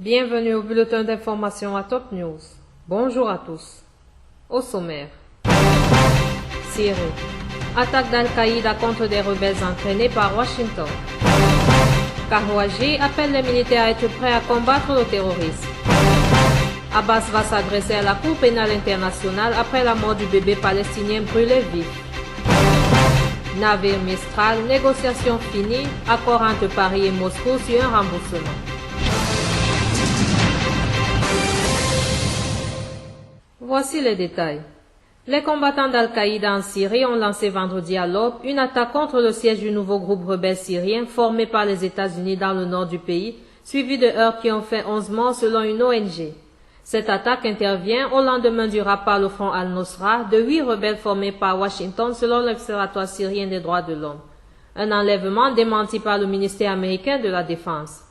Bienvenue au bulletin d'information à Top News. Bonjour à tous. Au sommaire. Syrie. Attaque d'Al-Qaïda contre des rebelles entraînés par Washington. Karouaji appelle les militaires à être prêts à combattre le terrorisme. Abbas va s'adresser à la Cour pénale internationale après la mort du bébé palestinien brûlé vif. Navire Mistral, négociation finie, accord entre Paris et Moscou sur un remboursement. Voici les détails. Les combattants d'Al-Qaïda en Syrie ont lancé vendredi à l'aube une attaque contre le siège du nouveau groupe rebelle syrien formé par les États-Unis dans le nord du pays, suivi de heurts qui ont fait 11 morts selon une ONG. Cette attaque intervient au lendemain du rapport par le Front Al-Nosra de 8 rebelles formés par Washington selon l'Observatoire syrien des droits de l'homme. Un enlèvement démenti par le ministère américain de la Défense.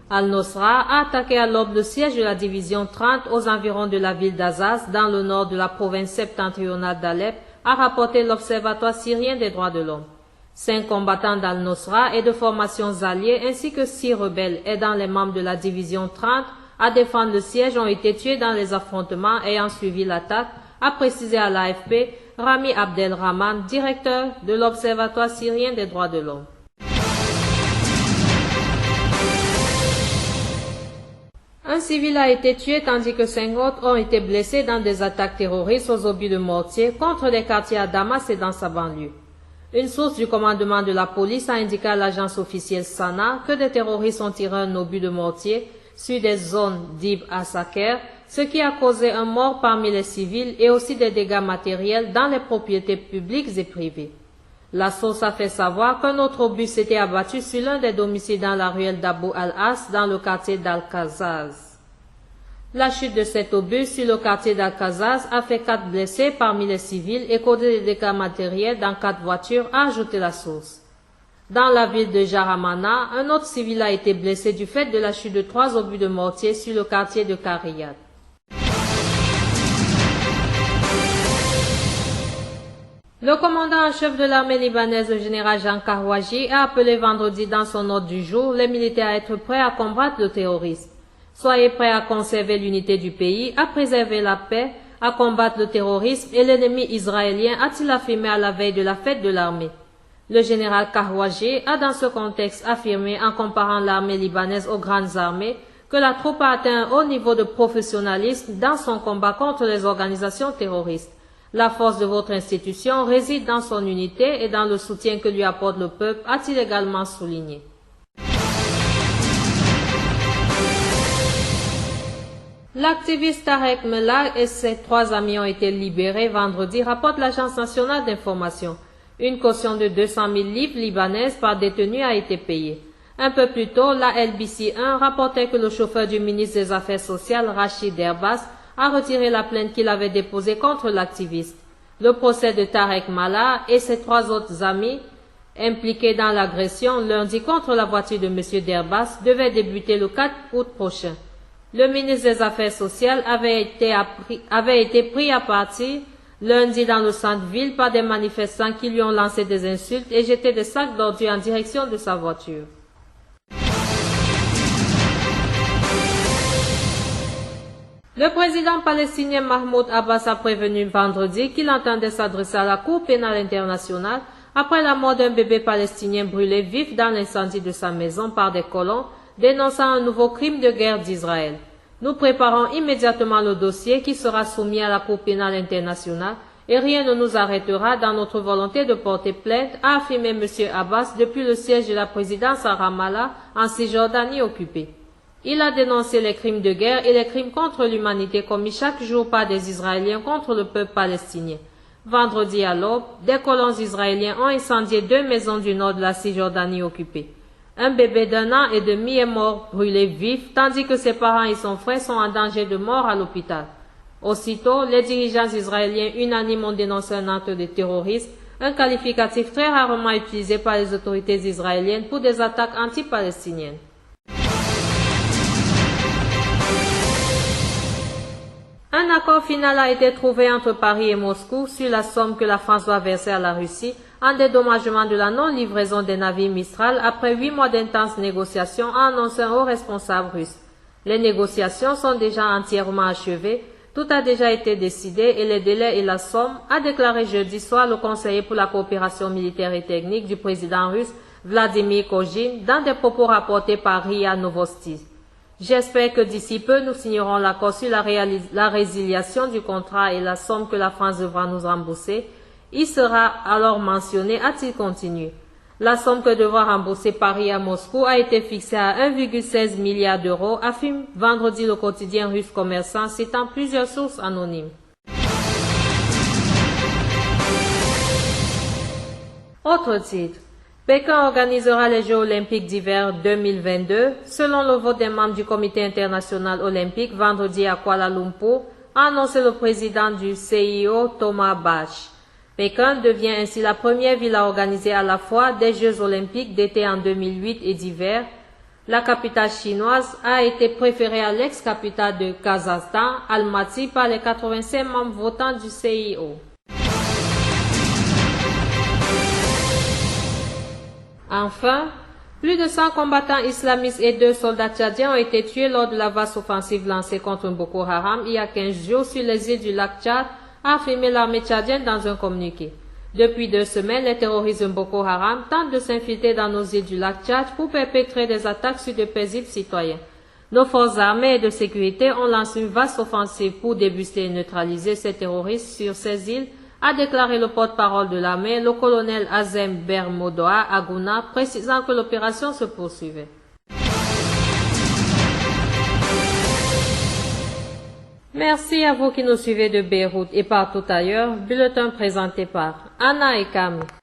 Al-Nosra a attaqué à l'aube le siège de la division 30 aux environs de la ville d'Azaz, dans le nord de la province septentrionale d'Alep, a rapporté l'Observatoire syrien des droits de l'homme. 5 combattants d'Al-Nosra et de formations alliées ainsi que 6 rebelles aidant les membres de la division 30 à défendre le siège ont été tués dans les affrontements ayant suivi l'attaque, a précisé à l'AFP Rami Abdelrahman, directeur de l'Observatoire syrien des droits de l'homme. Un civil a été tué tandis que 5 autres ont été blessés dans des attaques terroristes aux obus de mortier contre des quartiers à Damas et dans sa banlieue. Une source du commandement de la police a indiqué à l'agence officielle Sana que des terroristes ont tiré un obus de mortier sur des zones d'Ib Asaker, ce qui a causé un mort parmi les civils et aussi des dégâts matériels dans les propriétés publiques et privées. La source a fait savoir qu'un autre obus s'était abattu sur l'un des domiciles dans la ruelle d'Abou Al-As dans le quartier d'Al-Kazaz. La chute de cet obus sur le quartier d'Al-Kazaz a fait 4 blessés parmi les civils et causé des dégâts matériels dans 4 voitures, a ajouté la source. Dans la ville de Jaramana, un autre civil a été blessé du fait de la chute de 3 obus de mortier sur le quartier de Kariyat. Le commandant en chef de l'armée libanaise, le général Jean Karouaji, a appelé vendredi dans son ordre du jour les militaires à être prêts à combattre le terrorisme. Soyez prêts à conserver l'unité du pays, à préserver la paix, à combattre le terrorisme et l'ennemi israélien, a-t-il affirmé à la veille de la fête de l'armée. Le général Karouaji a dans ce contexte affirmé, en comparant l'armée libanaise aux grandes armées, que la troupe a atteint un haut niveau de professionnalisme dans son combat contre les organisations terroristes. La force de votre institution réside dans son unité et dans le soutien que lui apporte le peuple, a-t-il également souligné. L'activiste Tarek Mellah et ses 3 amis ont été libérés vendredi, rapporte l'Agence nationale d'information. Une caution de 200 000 livres libanaises par détenu a été payée. Un peu plus tôt, la LBC1 rapportait que le chauffeur du ministre des Affaires sociales, Rachid Derbas, a retiré la plainte qu'il avait déposée contre l'activiste. Le procès de Tarek Mellah et ses 3 autres amis impliqués dans l'agression lundi contre la voiture de M. Derbas devait débuter le 4 août prochain. Le ministre des Affaires sociales avait été pris à partie lundi dans le centre-ville par des manifestants qui lui ont lancé des insultes et jeté des sacs d'ordures en direction de sa voiture. Le président palestinien Mahmoud Abbas a prévenu vendredi qu'il entendait s'adresser à la Cour pénale internationale après la mort d'un bébé palestinien brûlé vif dans l'incendie de sa maison par des colons, dénonçant un nouveau crime de guerre d'Israël. Nous préparons immédiatement le dossier qui sera soumis à la Cour pénale internationale et rien ne nous arrêtera dans notre volonté de porter plainte, a affirmé M. Abbas depuis le siège de la présidence à Ramallah en Cisjordanie occupée. Il a dénoncé les crimes de guerre et les crimes contre l'humanité commis chaque jour par des Israéliens contre le peuple palestinien. Vendredi à l'aube, des colons israéliens ont incendié 2 maisons du nord de la Cisjordanie occupée. Un bébé d'1 an et demi est mort brûlé vif, tandis que ses parents et son frère sont en danger de mort à l'hôpital. Aussitôt, les dirigeants israéliens unanimes ont dénoncé un acte de terrorisme, un qualificatif très rarement utilisé par les autorités israéliennes pour des attaques anti-palestiniennes. Un accord final a été trouvé entre Paris et Moscou sur la somme que la France doit verser à la Russie en dédommagement de la non-livraison des navires Mistral après 8 mois d'intenses négociations, a annoncé un haut responsable russe. Les négociations sont déjà entièrement achevées, tout a déjà été décidé et les délais et la somme, a déclaré jeudi soir le conseiller pour la coopération militaire et technique du président russe Vladimir Kozhin dans des propos rapportés par RIA Novosti. J'espère que d'ici peu nous signerons l'accord sur la résiliation du contrat et la somme que la France devra nous rembourser. Il sera alors mentionné, a-t-il continué. La somme que devra rembourser Paris à Moscou a été fixée à 1,16 milliard d'euros, affirme vendredi le quotidien russe Commerçant, citant plusieurs sources anonymes. Autre titre. Pékin organisera les Jeux olympiques d'hiver 2022, selon le vote des membres du Comité international olympique vendredi à Kuala Lumpur, a annoncé le président du CIO Thomas Bach. Pékin devient ainsi la première ville à organiser à la fois des Jeux olympiques d'été en 2008 et d'hiver. La capitale chinoise a été préférée à l'ex-capitale de Kazakhstan, Almaty, par les 85 membres votants du CIO. Enfin, plus de 100 combattants islamistes et 2 soldats tchadiens ont été tués lors de la vaste offensive lancée contre Boko Haram il y a 15 jours sur les îles du lac Tchad, a affirmé l'armée tchadienne dans un communiqué. Depuis 2 semaines, les terroristes de Boko Haram tentent de s'infiltrer dans nos îles du lac Tchad pour perpétrer des attaques sur de paisibles citoyens. Nos forces armées et de sécurité ont lancé une vaste offensive pour débusquer et neutraliser ces terroristes sur ces îles, a déclaré le porte-parole de l'armée, le colonel Azem Bermodoa Aguna, précisant que l'opération se poursuivait. Merci à vous qui nous suivez de Beyrouth et partout ailleurs. Bulletin présenté par Anna et Camille.